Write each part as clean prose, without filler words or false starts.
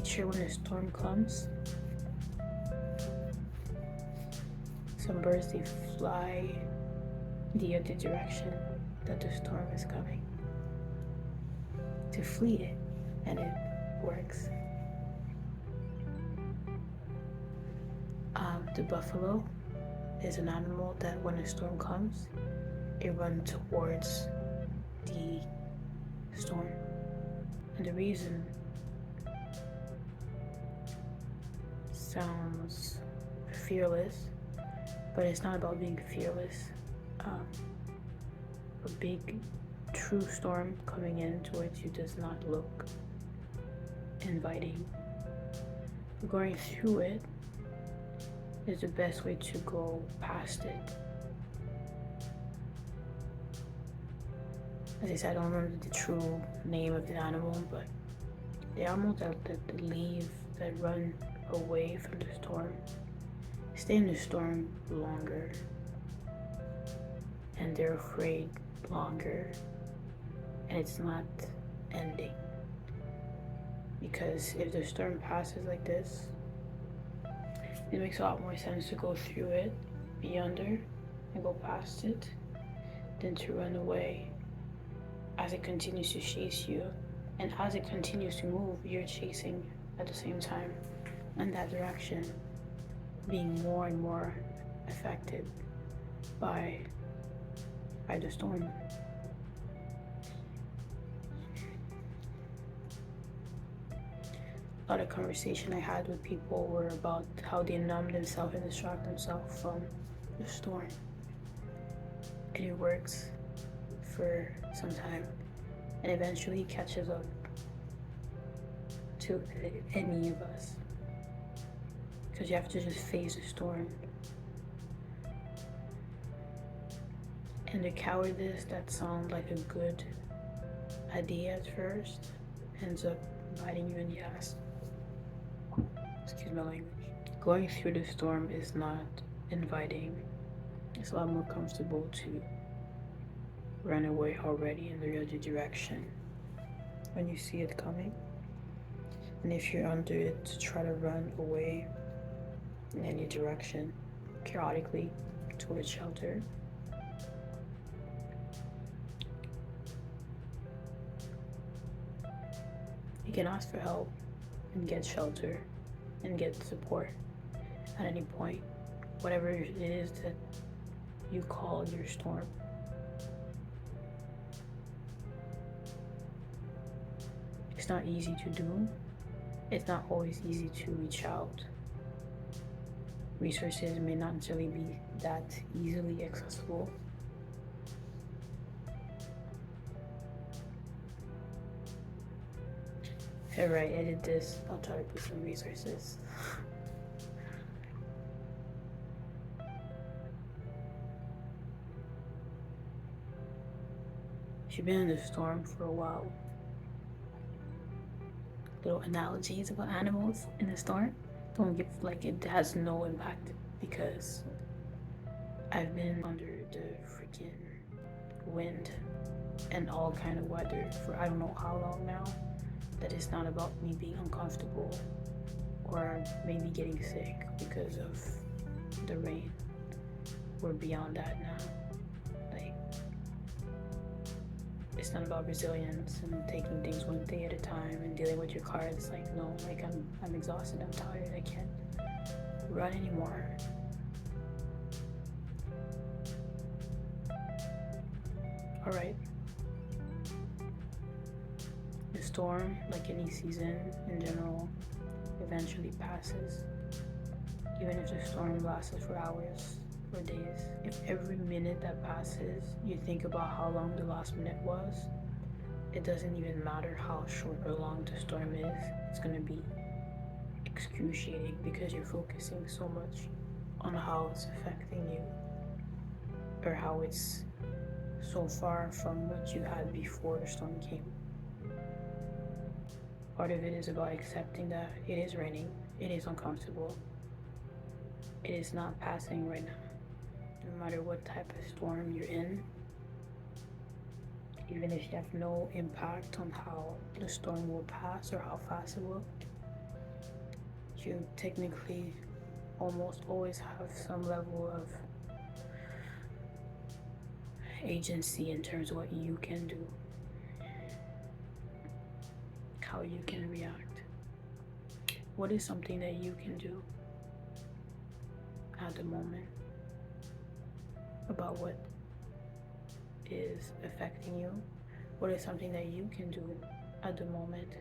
nature, when a storm comes, some birds, they fly the other direction that the storm is coming to flee it, and it works. The buffalo is an animal that when a storm comes, it runs towards the storm. And the reason sounds fearless, but it's not about being fearless. A big, true storm coming in towards you does not look inviting. Going through it is the best way to go past it. As I said, I don't remember the true name of the animal, but the animals that leave, that run away from the storm, stay in the storm longer, and they're afraid longer, and it's not ending. Because if the storm passes like this, it makes a lot more sense to go through it, be under, and go past it, than to run away as it continues to chase you. And as it continues to move, you're chasing at the same time in that direction, being more and more affected by the storm. A lot of conversation I had with people were about how they numb themselves and distract themselves from the storm. And it works for some time, and eventually catches up to any of us. Because you have to just face the storm. And the cowardice that sounds like a good idea at first ends up biting you in the ass. Excuse my language. Going through the storm is not inviting. It's a lot more comfortable to run away already in the other direction when you see it coming. And if you're under it, to try to run away in any direction, chaotically, towards shelter. You can ask for help and get shelter and get support at any point, whatever it is that you call your storm. It's not easy to do. It's not always easy to reach out. Resources may not necessarily be that easily accessible. Whenever I edit this, I'll try to put some resources. If you've been in the storm for a while, little analogies about animals in the storm, don't give, like, it has no impact, because I've been under the freaking wind and all kind of weather for I don't know how long now, that it's not about me being uncomfortable or maybe getting sick because of the rain. We're beyond that now. Like, it's not about resilience and taking things one day at a time and dealing with your car. It's like, no, like I'm exhausted, I'm tired, I can't run anymore. All right. The storm, like any season in general, eventually passes. Even if the storm lasted for hours or days. If every minute that passes, you think about how long the last minute was, it doesn't even matter how short or long the storm is. It's gonna be excruciating because you're focusing so much on how it's affecting you, or how it's so far from what you had before the storm came. Part of it is about accepting that it is raining, it is uncomfortable, it is not passing right now. No matter what type of storm you're in, even if you have no impact on how the storm will pass or how fast it will, you technically almost always have some level of agency in terms of what you can do, how you can react. What is something that you can do at the moment about what is affecting you? What is something that you can do at the moment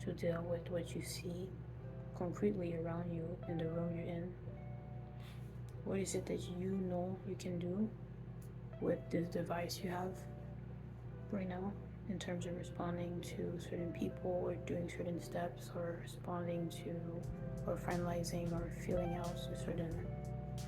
to deal with what you see concretely around you in the room you're in? What is it that you know you can do with this device you have right now in terms of responding to certain people or doing certain steps or responding to or finalizing or filling out a certain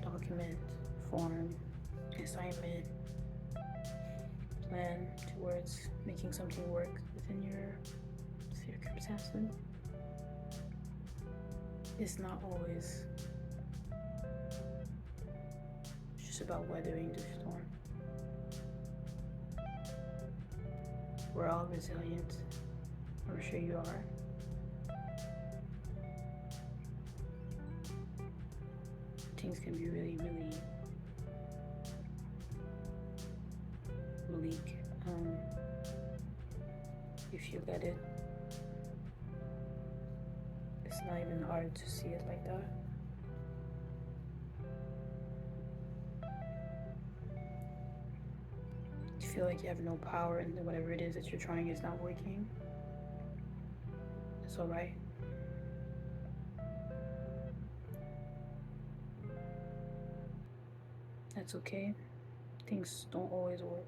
document, form, assignment, plan towards making something work within your circumstances? It's not always just about weathering the storm. We're all resilient. I'm sure you are. Things can be really, really bleak if you let it. It's not even hard to see it like that. You feel like you have no power and whatever it is that you're trying is not working. It's alright. That's okay. Things don't always work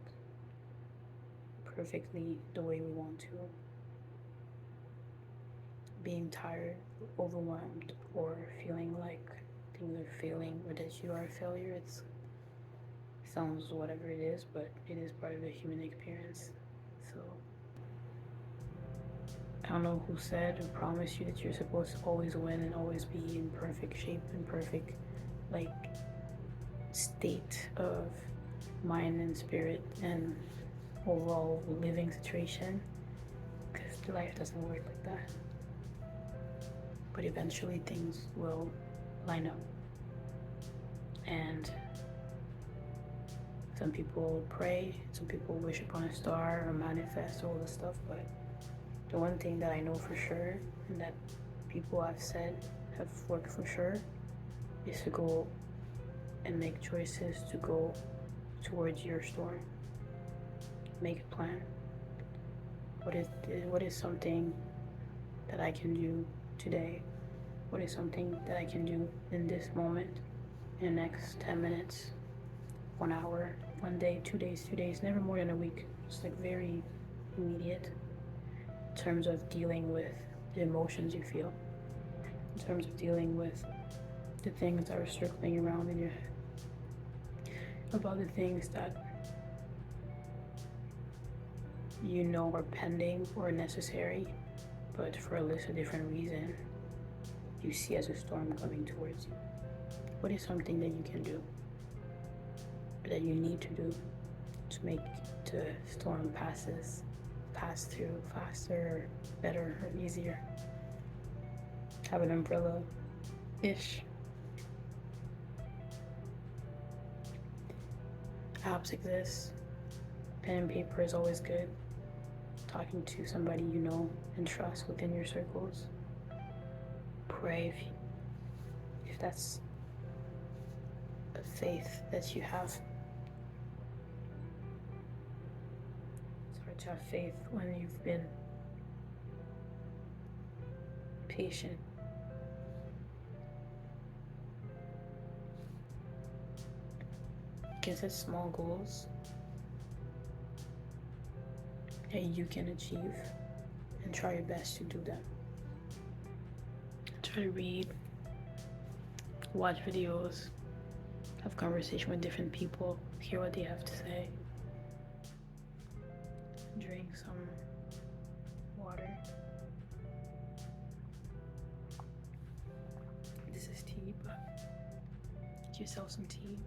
perfectly the way we want to. Being tired, overwhelmed, or feeling like things are failing or that you are a failure, it sounds whatever it is, but it is part of the human experience. So I don't know who said or promised you that you're supposed to always win and always be in perfect shape and perfect state of mind and spirit and overall living situation, because life doesn't work like that. But eventually things will line up, and some people pray, some people wish upon a star or manifest all this stuff, but the one thing that I know for sure and that people have said have worked for sure is to go and make choices to go towards your storm. Make a plan. What is something that I can do today? What is something that I can do in this moment, in the next 10 minutes, 1 hour, 1 day, 2 days, 2 days, never more than a week. Just very immediate in terms of dealing with the emotions you feel, in terms of dealing with the things that are circling around in your head, about the things that you know are pending or necessary, but for a list of different reason, you see as a storm coming towards you. What is something that you can do, or that you need to do to make the storm pass through faster, or better, or easier? Have an umbrella-ish. Apps exist. Pen and paper is always good. Talking to somebody you know and trust within your circles. Pray if that's a faith that you have. It's hard to have faith when you've been patient. You can set small goals that you can achieve and try your best to do them. Try to read, watch videos, have conversation with different people, hear what they have to say, drink some water. This is tea, but get yourself some tea.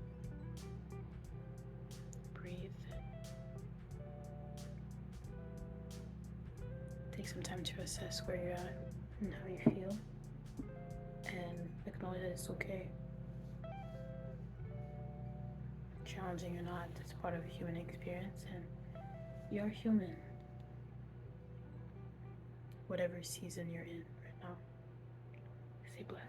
Breathe. Take some time to assess where you're at and how you feel. acknowledge that it's okay. Challenging or not, it's part of a human experience, and you're human. Whatever season you're in right now. Stay blessed.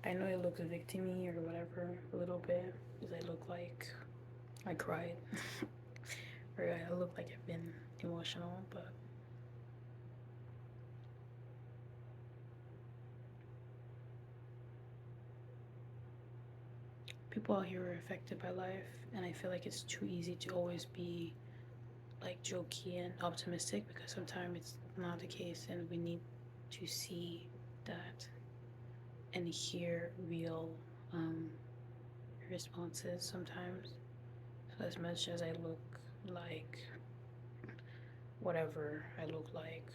I know it looks victim-y or whatever a little bit, because I look like I cried. Or I look like I've been emotional, but people out here are affected by life, and I feel like it's too easy to always be like jokey and optimistic, because sometimes it's not the case, and we need to see that and hear real responses sometimes. So as much as I look like whatever I look like,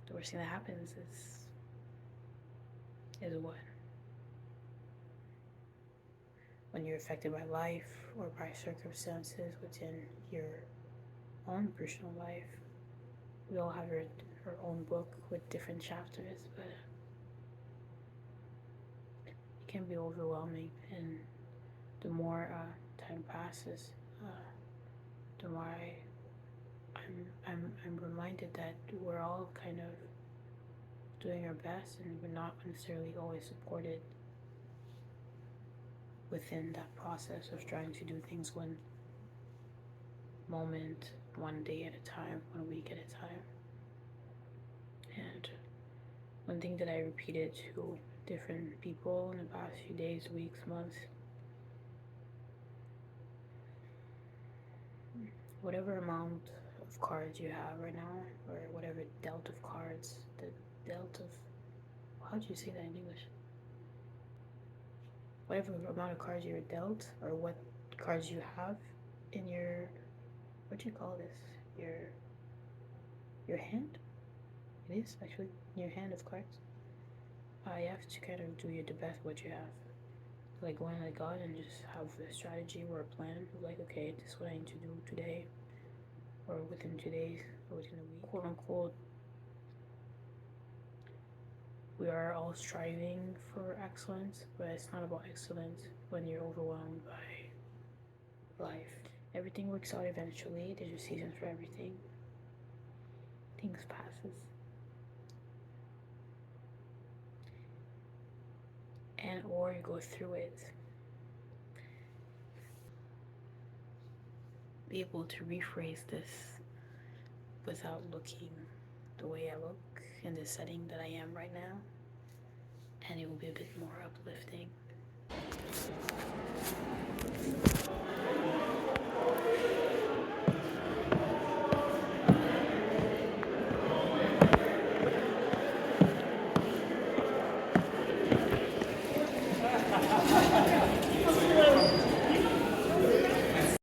the worst thing that happens is what? When you're affected by life or by circumstances within your own personal life, we all have our own book with different chapters, but it can be overwhelming. And the more time passes, the more I'm reminded that we're all kind of doing our best, and we're not necessarily always supported within that process of trying to do things one moment, one day at a time, 1 week at a time. And one thing that I repeated to different people in the past few days, weeks, months, whatever amount of cards you have right now, or whatever dealt of cards, how do you say that in English? Whatever amount of cards you're dealt, or what cards you have in your, what do you call this? Your hand? It is actually your hand of cards. You have to kind of do the best what you have. Like going like God and just have a strategy or a plan. Like, okay, this is what I need to do today, or within 2 days, or within a week, quote unquote. We are all striving for excellence, but it's not about excellence when you're overwhelmed by life. Everything works out eventually. There's a season for everything. Things passes. And or you go through it. Be able to rephrase this without looking the way I look in the setting that I am right now, and it will be a bit more uplifting.